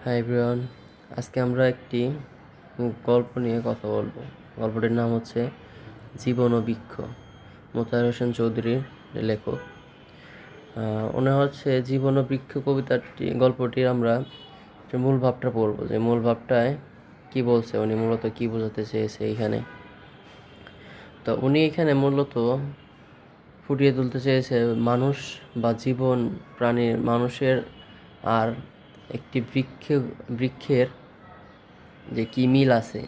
Hi everyone, আজকে আমরা একটি গল্প নিয়ে কথা বলবো। গল্পটির নাম হচ্ছে জীবন ও বৃক্ষ। মোতাহার হোসেন চৌধুরীর লেখক। ওনার হচ্ছে জীবন ও বৃক্ষ গল্পটির আমরা যে মূল ভাবটা পড়বো, যে মূল ভাবটায় কি বলছে, উনি মূলত কি বোঝাতে চেয়েছে এইখানে। তো উনি এখানে মূলত ফুটিয়ে তুলতে চেয়েছে মানুষ বা জীবন মানুষের আর একটি বৃক্ষের যে কী মিল আছে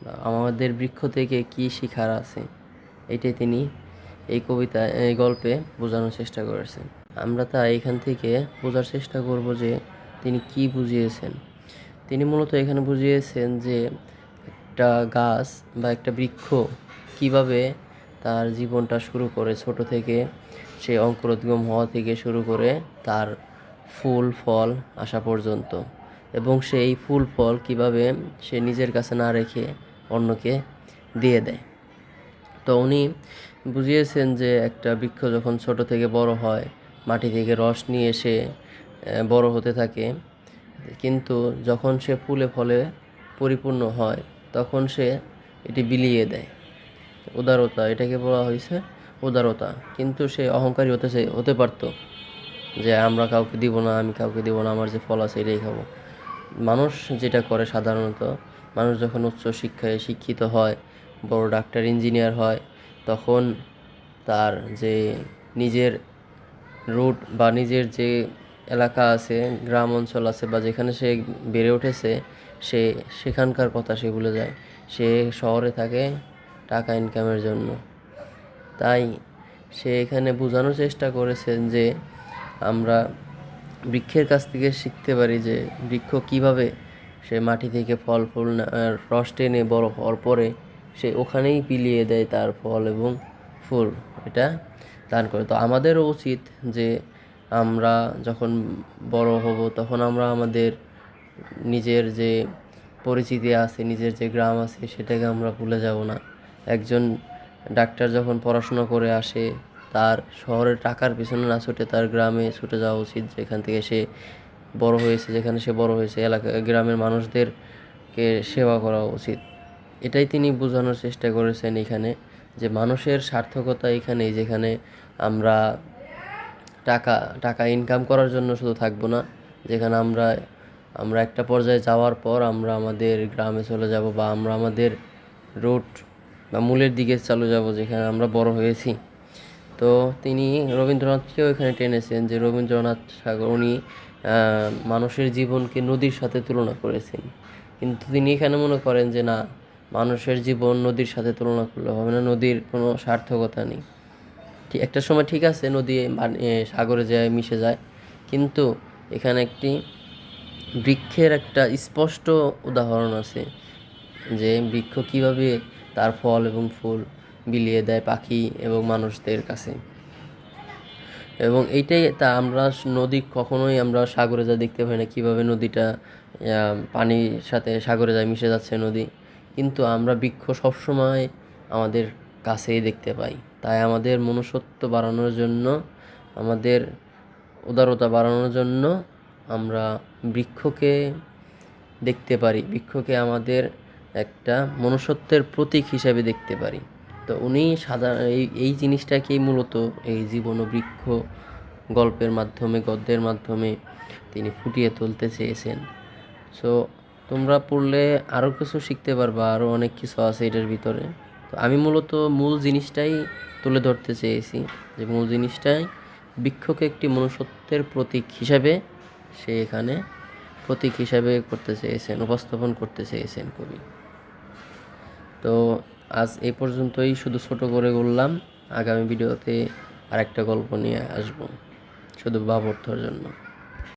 বা আমাদের বৃক্ষ থেকে কী শিখার আছে, এটাই তিনি এই গল্পে বোঝানোর চেষ্টা করেছেন। আমরা তাই এখান থেকে বোঝার চেষ্টা করব যে তিনি কি বুঝিয়েছেন। তিনি মূলত এখানে বুঝিয়েছেন যে একটা গাছ বা একটা বৃক্ষ কিভাবে তার জীবনটা শুরু করে, ছোট থেকে সে অঙ্কুরোদ্গম হওয়া থেকে শুরু করে তার ফুল ফল আসা পর্যন্ত, এবং সেই ফুল ফল কিভাবে সে নিজের কাছে না রেখে অন্যকে দিয়ে দেয়। তো উনি বুঝিয়েছেন যে একটা বৃক্ষ যখন ছোট থেকে বড় হয়, মাটি থেকে রস নিয়ে সে বড় হতে থাকে, কিন্তু যখন সে ফুলে ফলে পরিপূর্ণ হয় তখন সে এটি বিলিয়ে দেয়। উদারতা, এটাকে বলা হয়েছে উদারতা। কিন্তু সে অহংকারী হতে পারত, যে আমরা কাউকে দিব না, আমি কাউকে দিব না, আমার যে ফল আছে এটাই খাবো। মানুষ যেটা করে সাধারণত, মানুষ যখন উচ্চ শিক্ষায় শিক্ষিত হয়, বড় ডাক্তার ইঞ্জিনিয়ার হয়, তখন তার যে নিজের রুট বা নিজের যে এলাকা আছে, গ্রাম অঞ্চল আছে, বা যেখানে সে বেড়ে উঠেছে, সে সেখানকার কথা সে ভুলে যায়। সে শহরে থাকে টাকা ইনকামের জন্য। তাই সে এখানে বোঝানোর চেষ্টা করেছেন যে আমরা বৃক্ষের কাছ থেকে শিখতে পারি যে বৃক্ষ কিভাবে সে মাটি থেকে ফল ফুল রস টেনে বড় হওয়ার পরে সে ওখানেই বিলিয়ে দেয় তার ফল এবং ফুল, এটা দান করে। তো আমাদেরও উচিত যে আমরা যখন বড় হব তখন আমরা আমাদের নিজের যে পরিচিতি আছে, নিজের যে গ্রাম আছে, সেটাকে আমরা ভুলে যাব না। একজন ডাক্তার যখন পড়াশোনা করে আসে, তার শহরের টাকার পিছনে না ছুটে তার গ্রামে ছুটে যাওয়া উচিত, যেখান থেকে সে বড় হয়েছে, যেখানে সে বড় হয়েছে গ্রামের মানুষদেরকে সেবা করা উচিত। এটাই তিনি বোঝানোর চেষ্টা করেছেন এখানে, যে মানুষের সার্থকতা এখানেই, যেখানে আমরা টাকা টাকা ইনকাম করার জন্য শুধু থাকবো না, যেখানে আমরা আমরা একটা পর্যায়ে যাওয়ার পর আমরা আমাদের গ্রামে চলে যাব, বা আমরা আমাদের রুট বা মূলের দিকে চলে যাব, যেখানে আমরা বড় হয়েছি। তো তিনি রবীন্দ্রনাথকেও এখানে টেনেছেন, যে রবীন্দ্রনাথ ঠাকুর উনি মানুষের জীবনকে নদীর সাথে তুলনা করেছেন, কিন্তু তিনি এখানে মনে করেন যে না, মানুষের জীবন নদীর সাথে তুলনা করলে হবে না, নদীর কোনো সার্থকতা নেই। একটা সময় ঠিক আছে নদী সাগরে যায়, মিশে যায়, কিন্তু এখানে একটি বৃক্ষের একটা স্পষ্ট উদাহরণ আছে, যে বৃক্ষ কীভাবে তার ফল এবং ফুল বিলিয়ে দেয় পাখি এবং মানুষদের কাছে। এবং এইটাই তা আমরা নদী কখনোই আমরা সাগরে যা দেখতে পাই না, কীভাবে নদীটা পানির সাথে সাগরে যায়, মিশে যাচ্ছে নদী, কিন্তু আমরা বৃক্ষ সবসময় আমাদের কাছেই দেখতে পাই। তাই আমাদের মনুষ্যত্ব বাড়ানোর জন্য, আমাদের উদারতা বাড়ানোর জন্য আমরা বৃক্ষকে দেখতে পারি, বৃক্ষকে আমাদের একটা মনুষ্যত্বের প্রতীক হিসাবে দেখতে পারি। তো উনি এই জিনিসটাকেই মূলত এই জীবন ও বৃক্ষ গল্পের মাধ্যমে, গদ্যের মাধ্যমে তিনি ফুটিয়ে তুলতে চেয়েছেন। সো তোমরা পড়লে আরও কিছু শিখতে পারবা, আরও অনেক কিছু আছে এটার ভিতরে। তো আমি মূলত মূল জিনিসটাই তুলে ধরতে চেয়েছি, যে মূল জিনিসটাই বৃক্ষকে একটি মনুষ্যত্বের প্রতীক হিসাবে সে এখানে করতে চেয়েছেন, উপস্থাপন করতে চেয়েছেন কবি। তো আজ এই পর্যন্তই, শুধু ছোট করে বললাম। আগামী ভিডিওতে আরেকটা গল্প নিয়ে আসবো, শুধু ভাবার্থর জন্য।